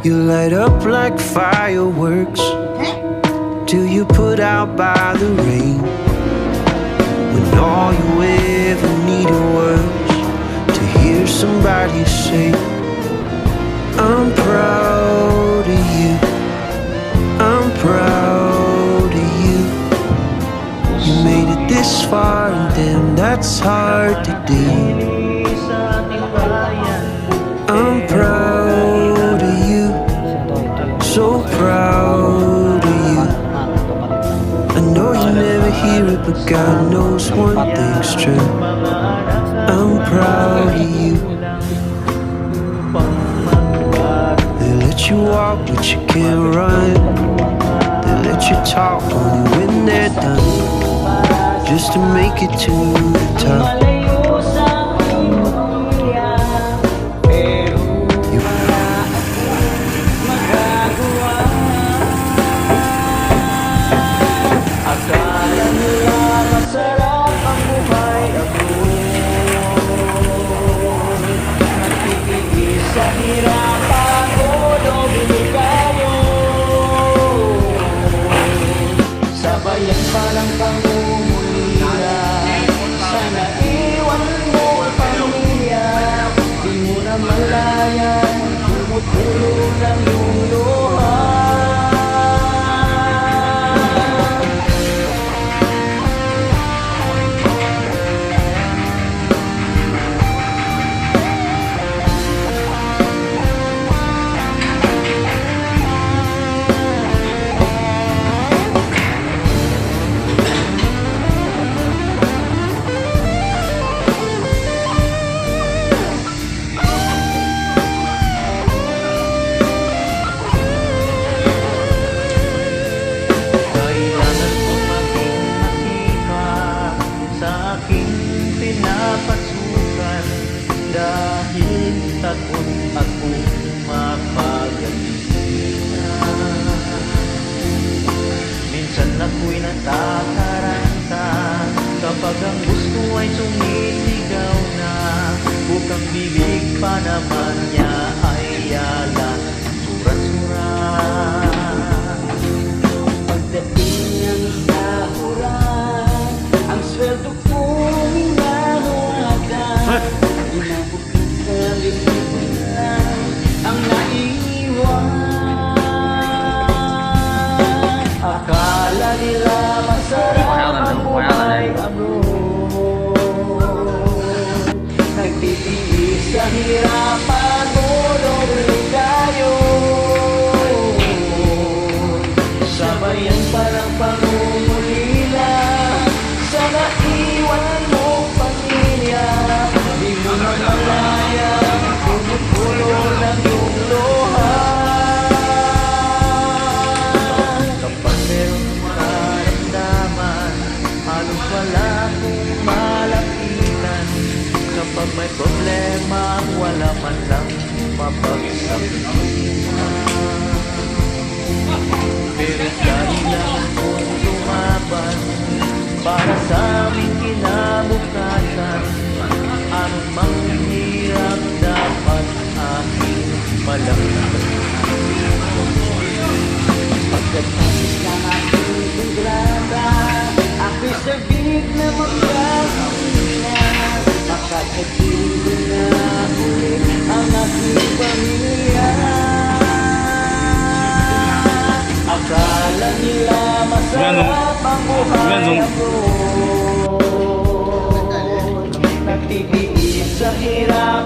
You light up like fireworks till you put out by the rain, when all you ever needed was to hear somebody say, I'm proud of you, I'm proud of you. You made it this far and damn, that's hard to do. I'm proud of you, so proud of you. I know you never hear it, but God knows one thing's true. I'm proud of you. They let you walk, but you can't run. They let you talk only when they're done, just to make it to the top. Sabayan palang pangungulila, sana iwan mo ang pamilya. Di mo na malayan, tumutulo lang yung luha. Pinapasukan dahil takot akong mapagalitan. Minsan ako'y natataranta kapag ang gusto ay sumisigaw na. Bukang bibig pa naman niya ay yala, surat-surat. Pagdating ng sahuran, ang sweldo kong inahawakan, inabot sa lisipan lang ang naiwan. Akala nila masarap ang buhay abroad, nagtitiis sa hirapan, tuloy tayo. Sabayan palang pangungulila, sana iwan mo pamilya. Di mo na malaya, tumutulo lang yung luha. Kapag merong maramdaman, halos wala kong malapitan. Kapag may problema, wala man lang mapagsabihan. Pero kailangan kong lumaban para sa aming kinabukasan. Anong mang hirap dapat aking malagyan. Pagkatapos ng aking kontrata, ako'y sabik na magkakasina. Makakatid na ulit ang aking pamilya. Akala nila masarap ang buhay abroad, nagtitiis sa hirap.